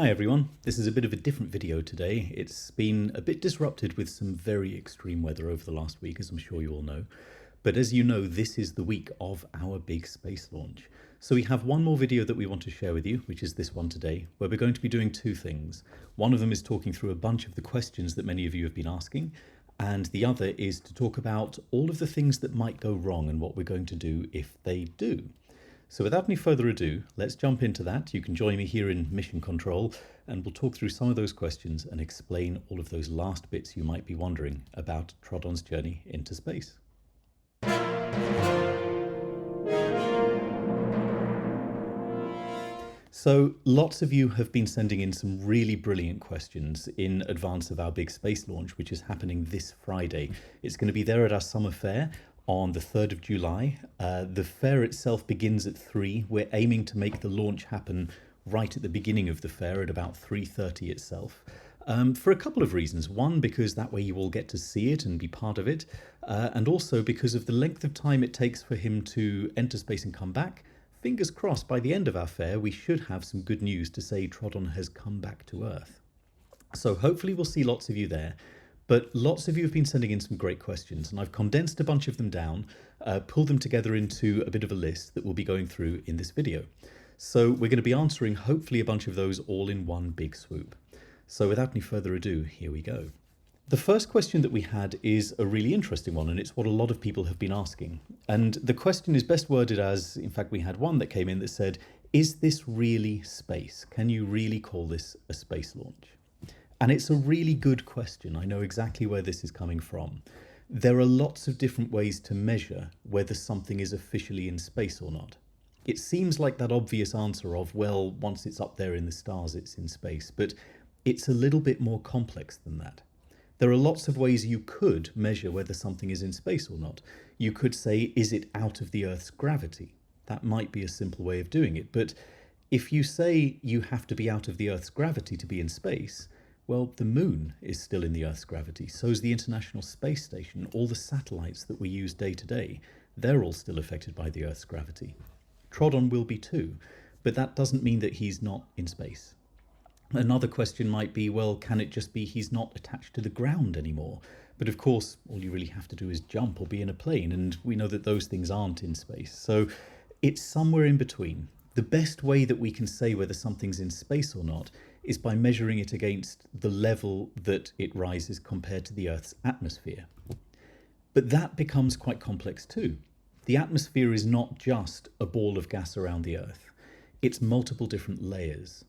Hi everyone, this is a bit of a different video today. It's been a bit disrupted with some very extreme weather over the last week, as I'm sure you all know. But as you know, this is the week of our big space launch. So we have one more video that we want to share with you, which is this one today, where we're going to be doing two things. One of them is talking through a bunch of the questions that many of you have been asking, and the other is to talk about all of the things that might go wrong and what we're going to do if they do. So without any further ado, let's jump into that. You can join me here in Mission Control and we'll talk through some of those questions and explain all of those last bits you might be wondering about Trodon's journey into space. So lots of you have been sending in some really brilliant questions in advance of our big space launch, which is happening this Friday. It's going to be there at our summer fair on the 3rd of July. The fair itself begins at 3. We're aiming to make the launch happen right at the beginning of the fair at about 3:30 itself. For a couple of reasons. One, because that way you all get to see it and be part of it. And also because of the length of time it takes for him to enter space and come back. Fingers crossed, by the end of our fair, we should have some good news to say Trodon has come back to Earth. So hopefully we'll see lots of you there. But lots of you have been sending in some great questions, and I've condensed a bunch of them down, pulled them together into a bit of a list that we'll be going through in this video. So we're going to be answering hopefully a bunch of those all in one big swoop. So without any further ado, here we go. The first question that we had is a really interesting one, and it's what a lot of people have been asking. And the question is best worded as, in fact, we had one that came in that said, is this really space? Can you really call this a space launch? And it's a really good question. I know exactly where this is coming from. There are lots of different ways to measure whether something is officially in space or not. It seems like that obvious answer of, well, once it's up there in the stars, it's in space, but it's a little bit more complex than that. There are lots of ways you could measure whether something is in space or not. You could say, is it out of the Earth's gravity? That might be a simple way of doing it, but if you say you have to be out of the Earth's gravity to be in space, well, the moon is still in the Earth's gravity, so is the International Space Station. All the satellites that we use day to day, they're all still affected by the Earth's gravity. Trodon will be too, but that doesn't mean that he's not in space. Another question might be, well, can it just be he's not attached to the ground anymore? But of course, all you really have to do is jump or be in a plane, and we know that those things aren't in space. So it's somewhere in between. The best way that we can say whether something's in space or not is by measuring it against the level that it rises compared to the Earth's atmosphere. But that becomes quite complex too. The atmosphere is not just a ball of gas around the Earth. It's multiple different layers.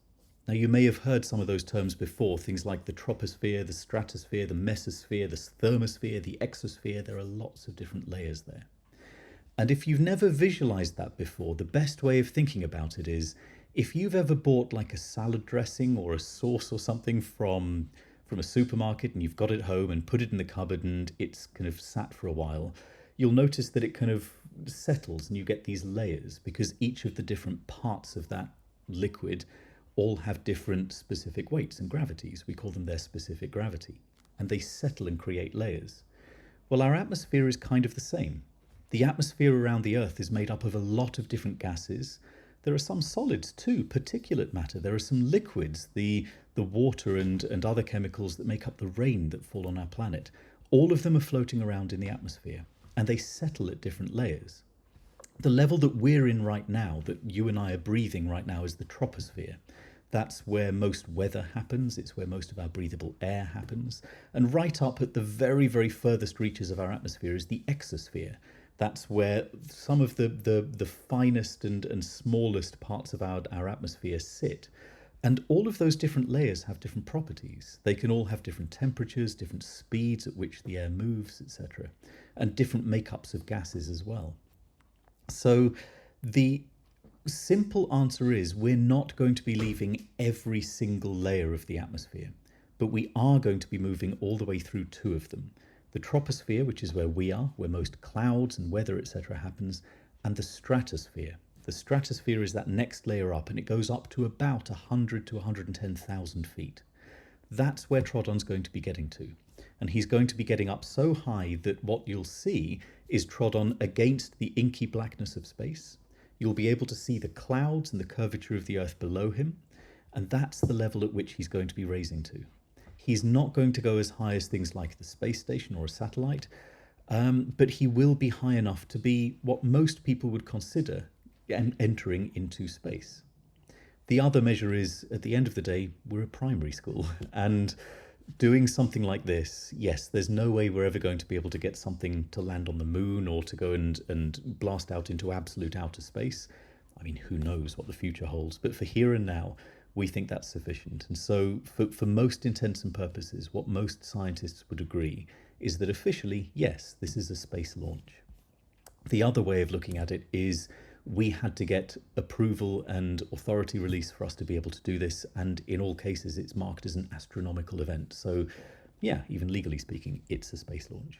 Now, you may have heard some of those terms before, things like the troposphere, the stratosphere, the mesosphere, the thermosphere, the exosphere. There are lots of different layers there. And if you've never visualized that before, the best way of thinking about it is, if you've ever bought like a salad dressing or a sauce or something from a supermarket and you've got it home and put it in the cupboard and it's kind of sat for a while, you'll notice that it kind of settles and you get these layers because each of the different parts of that liquid all have different specific weights and gravities. We call them their specific gravity, and they settle and create layers. Well, our atmosphere is kind of the same. The atmosphere around the Earth is made up of a lot of different gases. There are some solids too, particulate matter. There are some liquids, the water and other chemicals that make up the rain that fall on our planet. All of them are floating around in the atmosphere, and they settle at different layers. The level that we're in right now, that you and I are breathing right now, is the troposphere. That's where most weather happens. It's where most of our breathable air happens. And right up at the very, very furthest reaches of our atmosphere is the exosphere. That's where some of the finest and smallest parts of our atmosphere sit. And all of those different layers have different properties. They can all have different temperatures, different speeds at which the air moves, etc., and different makeups of gases as well. So the simple answer is we're not going to be leaving every single layer of the atmosphere, but we are going to be moving all the way through two of them. The troposphere, which is where we are, where most clouds and weather, etc. happens, and the stratosphere. The stratosphere is that next layer up, and it goes up to about 100 to 110,000 feet. That's where Trodon's going to be getting to. And he's going to be getting up so high that what you'll see is Trodon against the inky blackness of space. You'll be able to see the clouds and the curvature of the Earth below him. And that's the level at which he's going to be raising to. He's not going to go as high as things like the space station or a satellite, but he will be high enough to be what most people would consider entering into space. The other measure is, at the end of the day, we're a primary school. And doing something like this, yes, there's no way we're ever going to be able to get something to land on the moon or to go and blast out into absolute outer space. I mean, who knows what the future holds? But for here and now, we think that's sufficient. And so for most intents and purposes, what most scientists would agree is that officially, yes, this is a space launch. The other way of looking at it is we had to get approval and authority release for us to be able to do this. And in all cases, it's marked as an astronomical event. So yeah, even legally speaking, it's a space launch.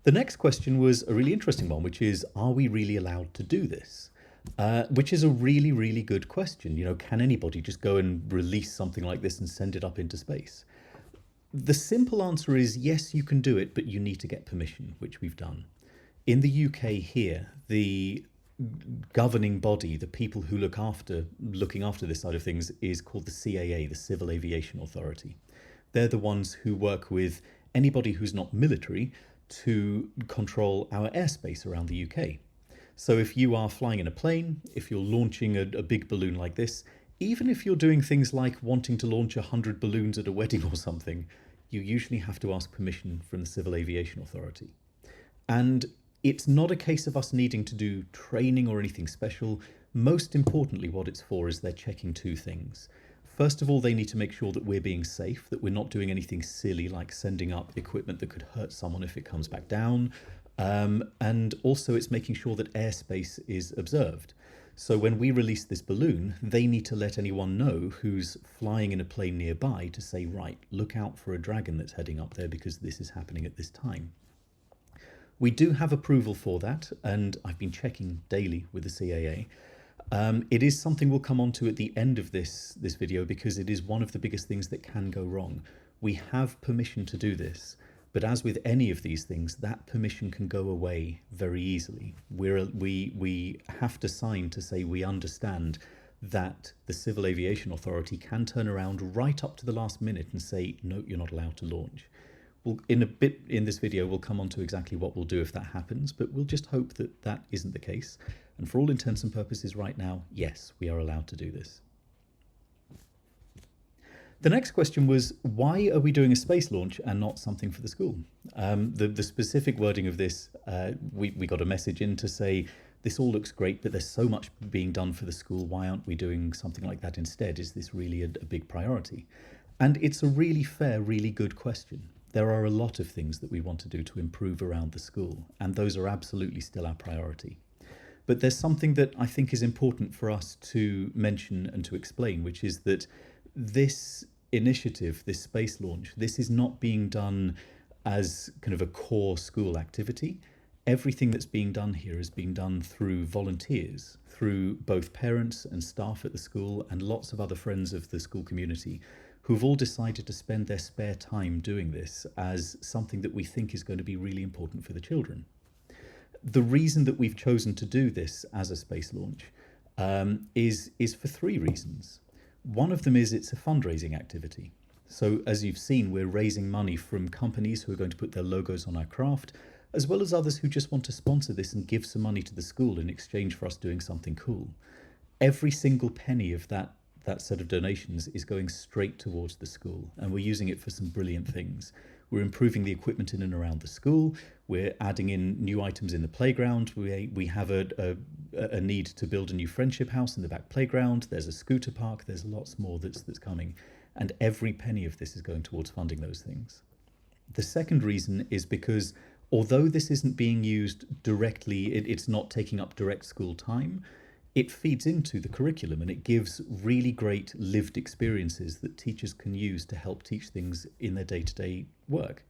The next question was a really interesting one, which is, are we really allowed to do this? Which is a really, really good question. You know, can anybody just go and release something like this and send it up into space? The simple answer is yes, you can do it, but you need to get permission, which we've done. In the UK here, the governing body, the people who looking after this side of things, is called the CAA, the Civil Aviation Authority. They're the ones who work with anybody who's not military to control our airspace around the UK. So if you are flying in a plane, if you're launching a big balloon like this, even if you're doing things like wanting to launch 100 balloons at a wedding or something, you usually have to ask permission from the Civil Aviation Authority. And it's not a case of us needing to do training or anything special. Most importantly, what it's for is they're checking two things. First of all, they need to make sure that we're being safe, that we're not doing anything silly like sending up equipment that could hurt someone if it comes back down. And also it's making sure that airspace is observed. So when we release this balloon, they need to let anyone know who's flying in a plane nearby to say, right, look out for a dragon that's heading up there because this is happening at this time. We do have approval for that, and I've been checking daily with the CAA. It is something we'll come on to at the end of this video because it is one of the biggest things that can go wrong. We have permission to do this, but as with any of these things, that permission can go away very easily. We have to sign to say we understand that the Civil Aviation Authority can turn around right up to the last minute and say, no, you're not allowed to launch. Well, in a bit in this video, we'll come on to exactly what we'll do if that happens, but we'll just hope that that isn't the case. And for all intents and purposes right now, yes, we are allowed to do this. The next question was, why are we doing a space launch and not something for the school? The specific wording of this, we got a message in to say, this all looks great, but there's so much being done for the school. Why aren't we doing something like that instead? Is this really a big priority? And it's a really fair, really good question. There are a lot of things that we want to do to improve around the school, and those are absolutely still our priority. But there's something that I think is important for us to mention and to explain, which is that this initiative, this space launch, this is not being done as kind of a core school activity. Everything that's being done here is being done through volunteers, through both parents and staff at the school and lots of other friends of the school community who've all decided to spend their spare time doing this as something that we think is going to be really important for the children. The reason that we've chosen to do this as a space launch is for three reasons. One of them is it's a fundraising activity. So as you've seen, we're raising money from companies who are going to put their logos on our craft, as well as others who just want to sponsor this and give some money to the school in exchange for us doing something cool. Every single penny of that set of donations is going straight towards the school, and we're using it for some brilliant things. We're improving the equipment in and around the school. We're adding in new items in the playground. We have a need to build a new friendship house in the back playground. There's a scooter park. There's lots more that's coming. And every penny of this is going towards funding those things. The second reason is because although this isn't being used directly, it's not taking up direct school time, it feeds into the curriculum and it gives really great lived experiences that teachers can use to help teach things in their day-to-day work.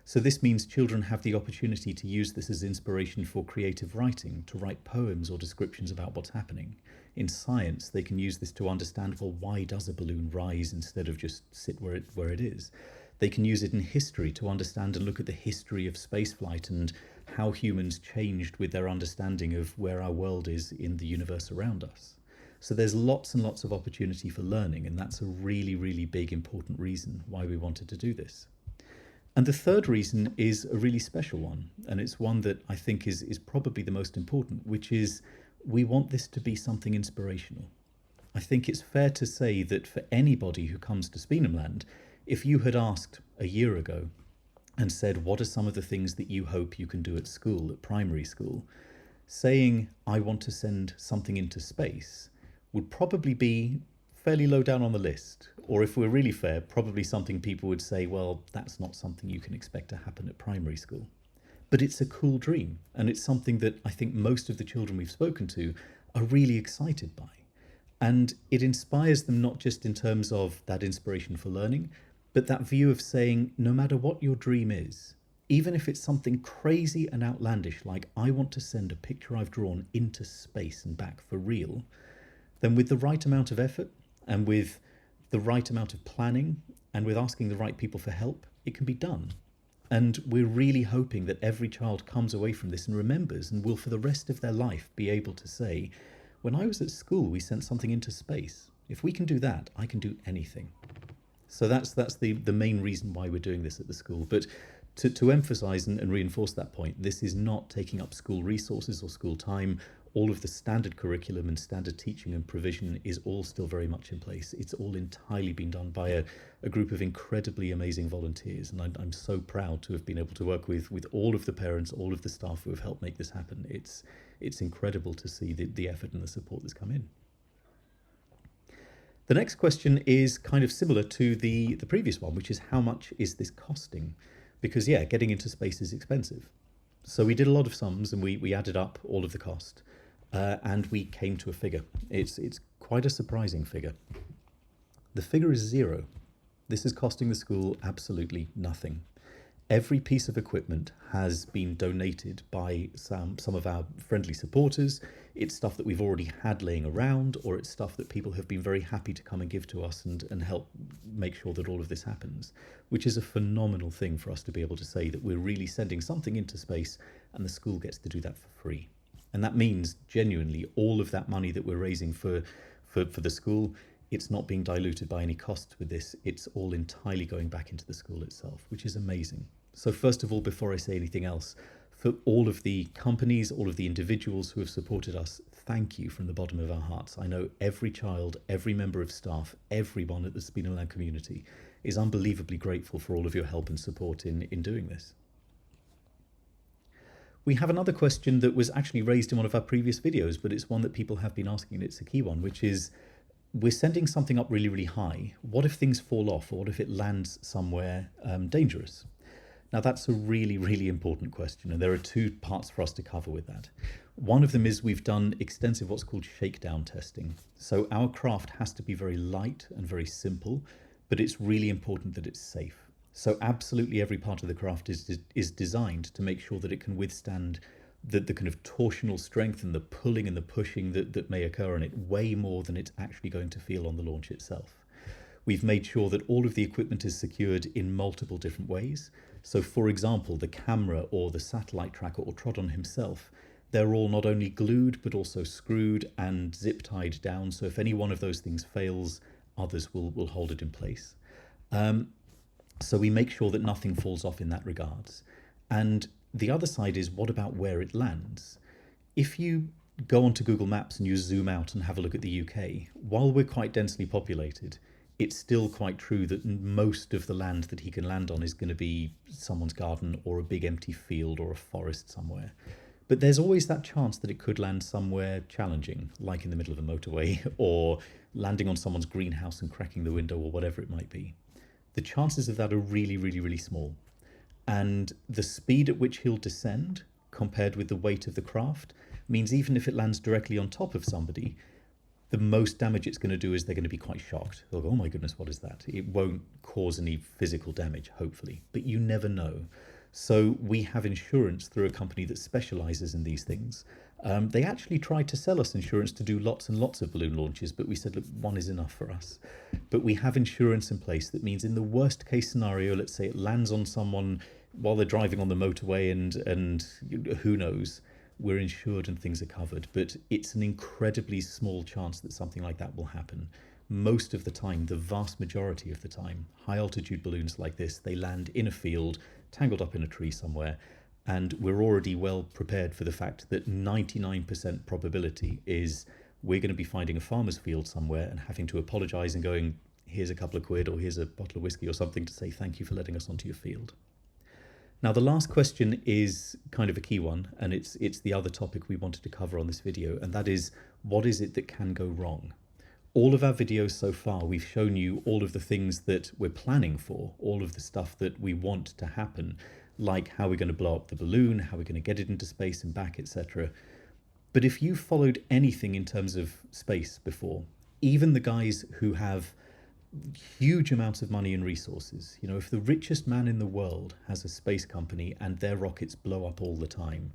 So this means children have the opportunity to use this as inspiration for creative writing, to write poems or descriptions about what's happening. In science, they can use this to understand, well, why does a balloon rise instead of just sit where it is? They can use it in history to understand and look at the history of spaceflight and how humans changed with their understanding of where our world is in the universe around us. So there's lots and lots of opportunity for learning, and that's a really, really big, important reason why we wanted to do this. And the third reason is a really special one, and it's one that I think is probably the most important, which is we want this to be something inspirational. I think it's fair to say that for anybody who comes to Spieneland, if you had asked a year ago and said, what are some of the things that you hope you can do at school, at primary school, saying, I want to send something into space would probably be fairly low down on the list. Or if we're really fair, probably something people would say, well, that's not something you can expect to happen at primary school. But it's a cool dream, and it's something that I think most of the children we've spoken to are really excited by. And it inspires them not just in terms of that inspiration for learning, but that view of saying, no matter what your dream is, even if it's something crazy and outlandish, like I want to send a picture I've drawn into space and back for real, then with the right amount of effort and with the right amount of planning and with asking the right people for help, it can be done. And we're really hoping that every child comes away from this and remembers and will for the rest of their life be able to say, when I was at school, we sent something into space. If we can do that, I can do anything. So that's the main reason why we're doing this at the school. But to emphasize and reinforce that point, this is not taking up school resources or school time. All of the standard curriculum and standard teaching and provision is all still very much in place. It's all entirely been done by a group of incredibly amazing volunteers. And I'm so proud to have been able to work with all of the parents, all of the staff who have helped make this happen. It's incredible to see the effort and the support that's come in. The next question is kind of similar to the previous one, which is how much is this costing? Because yeah, getting into space is expensive. So we did a lot of sums and we added up all of the cost and we came to a figure. It's quite a surprising figure. The figure is 0. This is costing the school absolutely nothing. Every piece of equipment has been donated by some of our friendly supporters. It's stuff that we've already had laying around, or it's stuff that people have been very happy to come and give to us and help make sure that all of this happens, which is a phenomenal thing for us to be able to say that we're really sending something into space and the school gets to do that for free. And that means genuinely all of that money that we're raising for the school, it's not being diluted by any costs with this. It's all entirely going back into the school itself, which is amazing. So first of all, before I say anything else, for all of the companies, all of the individuals who have supported us, thank you from the bottom of our hearts. I know every child, every member of staff, everyone at the Spieneland community is unbelievably grateful for all of your help and support in doing this. We have another question that was actually raised in one of our previous videos, but it's one that people have been asking, and it's a key one, which is, we're sending something up really, really high. What if things fall off, or what if it lands somewhere dangerous? Now, that's a really, really important question, and there are 2 parts for us to cover with that. One of them is we've done extensive what's called shakedown testing. So our craft has to be very light and very simple, but it's really important that it's safe. So absolutely every part of the craft is designed to make sure that it can withstand the kind of torsional strength and the pulling and the pushing that may occur on it way more than it's actually going to feel on the launch itself. We've made sure that all of the equipment is secured in multiple different ways. So for example, the camera or the satellite tracker or Trodon himself, they're all not only glued but also screwed and zip tied down. So if any one of those things fails, others will hold it in place. So we make sure that nothing falls off in that regards. And the other side is, what about where it lands? If you go onto Google Maps and you zoom out and have a look at the UK, while we're quite densely populated, it's still quite true that most of the land that he can land on is going to be someone's garden or a big empty field or a forest somewhere. But there's always that chance that it could land somewhere challenging, like in the middle of a motorway, or landing on someone's greenhouse and cracking the window, or whatever it might be. The chances of that are really, really, really small. And the speed at which he'll descend, compared with the weight of the craft, means even if it lands directly on top of somebody, the most damage it's going to do is they're going to be quite shocked. They'll go, oh my goodness, what is that? It won't cause any physical damage, hopefully, but you never know. So we have insurance through a company that specializes in these things. They actually tried to sell us insurance to do lots and lots of balloon launches, but we said, look, one is enough for us. But we have insurance in place that means in the worst case scenario, let's say it lands on someone while they're driving on the motorway and who knows, we're insured and things are covered, but it's an incredibly small chance that something like that will happen. Most of the time, the vast majority of the time, high altitude balloons like this, they land in a field, tangled up in a tree somewhere, and we're already well prepared for the fact that 99% probability is we're going to be finding a farmer's field somewhere and having to apologize and going, here's a couple of quid or here's a bottle of whiskey or something to say thank you for letting us onto your field. Now, the last question is kind of a key one, and it's the other topic we wanted to cover on this video, and that is, what is it that can go wrong? All of our videos so far, we've shown you all of the things that we're planning for, all of the stuff that we want to happen, like how we're going to blow up the balloon, how we're going to get it into space and back, etc. But if you followed anything in terms of space before, even the guys who have huge amounts of money and resources, you know, if the richest man in the world has a space company and their rockets blow up all the time,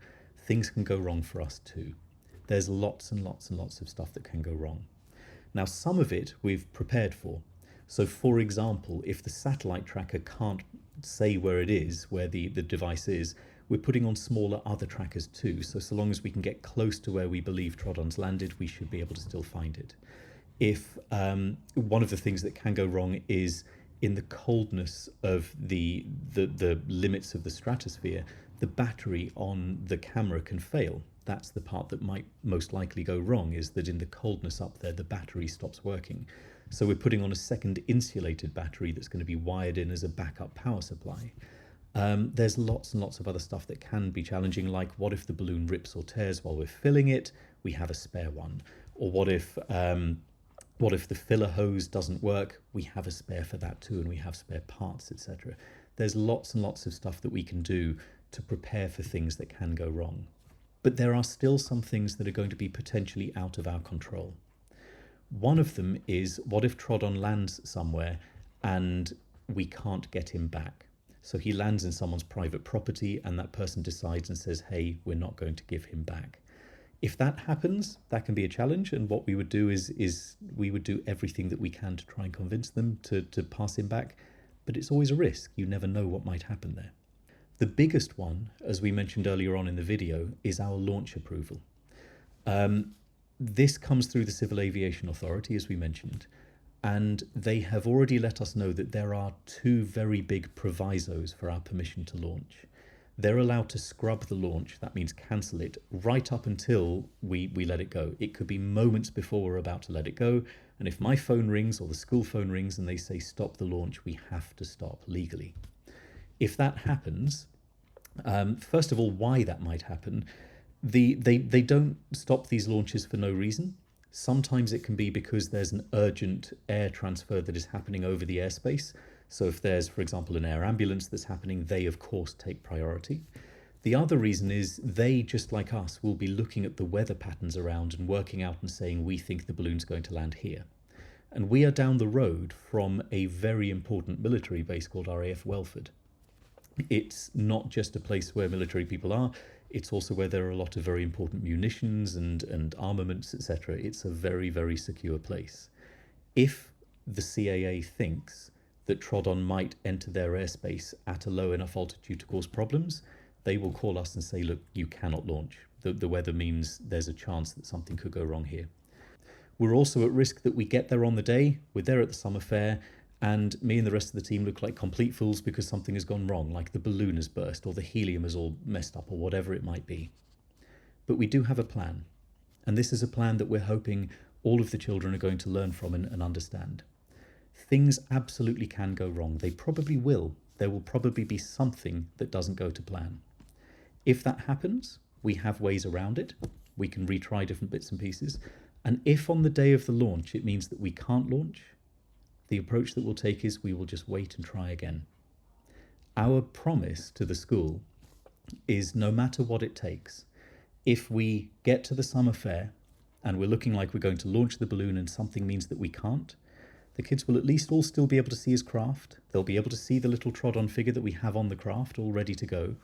things can go wrong for us too. There's lots and lots and lots of stuff that can go wrong. Now, some of it we've prepared for. So, for example, if the satellite tracker can't say where it is, where the device is, we're putting on smaller other trackers too. So long as we can get close to where we believe Trodon's landed, we should be able to still find it. If one of the things that can go wrong is in the coldness of the limits of the stratosphere, the battery on the camera can fail. That's the part that might most likely go wrong, is that in the coldness up there, the battery stops working. So we're putting on a second insulated battery that's going to be wired in as a backup power supply. There's lots and lots of other stuff that can be challenging, like what if the balloon rips or tears while we're filling it? We have a spare one. Or what if the filler hose doesn't work? We have a spare for that too, and we have spare parts, etc. There's lots and lots of stuff that we can do to prepare for things that can go wrong. But there are still some things that are going to be potentially out of our control. One of them is, what if Trodon lands somewhere and we can't get him back? So he lands in someone's private property and that person decides and says, hey, we're not going to give him back. If that happens, that can be a challenge, and what we would do is we would do everything that we can to try and convince them to pass him back, but it's always a risk. You never know what might happen there. The biggest one, as we mentioned earlier on in the video, is our launch approval. This comes through the Civil Aviation Authority, as we mentioned, and they have already let us know that there are two very big provisos for our permission to launch. They're allowed to scrub the launch, that means cancel it, right up until we let it go. It could be moments before we're about to let it go, and if my phone rings or the school phone rings and they say stop the launch, we have to stop legally. If that happens, first of all, why that might happen, they don't stop these launches for no reason. Sometimes it can be because there's an urgent air transfer that is happening over the airspace. So if there's, for example, an air ambulance that's happening, they of course take priority. The other reason is they, just like us, will be looking at the weather patterns around and working out and saying, we think the balloon's going to land here. And we are down the road from a very important military base called RAF Welford. It's not just a place where military people are, it's also where there are a lot of very important munitions and armaments, etc. It's a very, very secure place. If the CAA thinks that Trodon might enter their airspace at a low enough altitude to cause problems, they will call us and say, look, you cannot launch. The weather means there's a chance that something could go wrong here. We're also at risk that we get there on the day, we're there at the summer fair, and me and the rest of the team look like complete fools because something has gone wrong, like the balloon has burst or the helium is all messed up or whatever it might be. But we do have a plan, and this is a plan that we're hoping all of the children are going to learn from and understand. Things absolutely can go wrong. They probably will. There will probably be something that doesn't go to plan. If that happens, we have ways around it. We can retry different bits and pieces. And if on the day of the launch it means that we can't launch, the approach that we'll take is we will just wait and try again. Our promise to the school is no matter what it takes, if we get to the summer fair and we're looking like we're going to launch the balloon and something means that we can't, the kids will at least all still be able to see his craft. They'll be able to see the little Trodon figure that we have on the craft all ready to go.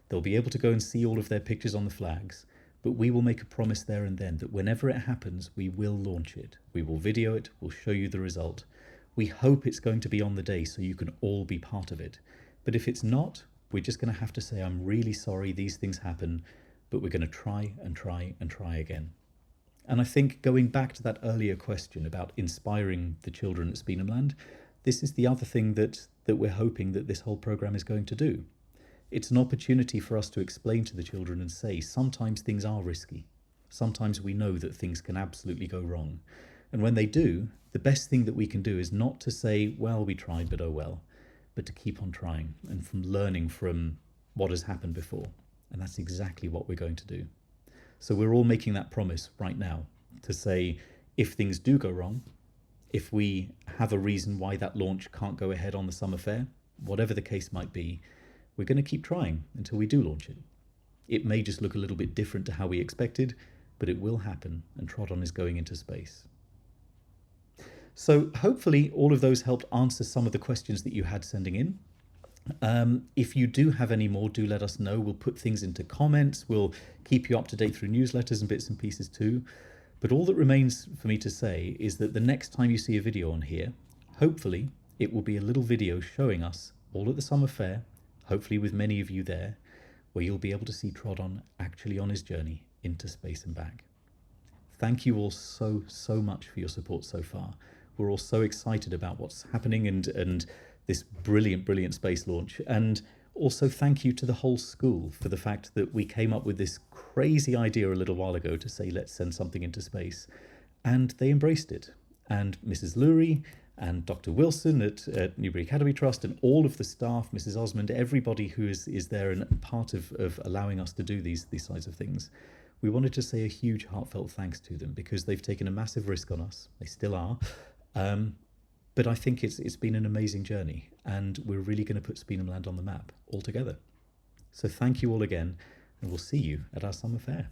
They'll be able to go and see all of their pictures on the flags. But we will make a promise there and then that whenever it happens, we will launch it. We will video it. We'll show you the result. We hope it's going to be on the day so you can all be part of it. But if it's not, we're just going to have to say, I'm really sorry, these things happen. but we're going to try and try and try again. And I think going back to that earlier question about inspiring the children at Speenham Land, this is the other thing that we're hoping that this whole programme is going to do. It's an opportunity for us to explain to the children and say, sometimes things are risky. Sometimes we know that things can absolutely go wrong. And when they do, the best thing that we can do is not to say, well, we tried, but oh well, but to keep on trying and from learning from what has happened before. And that's exactly what we're going to do. So we're all making that promise right now to say, if things do go wrong, if we have a reason why that launch can't go ahead on the summer fair, whatever the case might be, we're going to keep trying until we do launch it. It may just look a little bit different to how we expected, but it will happen, and Trot-On is going into space. So hopefully all of those helped answer some of the questions that you had sending in. If you do have any more, do let us know. We'll put things into comments. We'll keep you up to date through newsletters and bits and pieces too. But all that remains for me to say is that the next time you see a video on here, hopefully it will be a little video showing us all at the summer fair, hopefully with many of you there, where you'll be able to see Trot-On actually on his journey into space and back. Thank you all so much for your support so far. We're all so excited about what's happening and this brilliant space launch. And also thank you to the whole school for the fact that we came up with this crazy idea a little while ago to say, let's send something into space. And they embraced it. And Mrs. Lurie and Dr. Wilson at Newbury Academy Trust and all of the staff, Mrs. Osmond, everybody who is there and part of allowing us to do these sides of things. We wanted to say a huge heartfelt thanks to them because they've taken a massive risk on us. They still are. But I think it's been an amazing journey, and we're really going to put Speenham Land on the map altogether. So thank you all again, and we'll see you at our summer fair.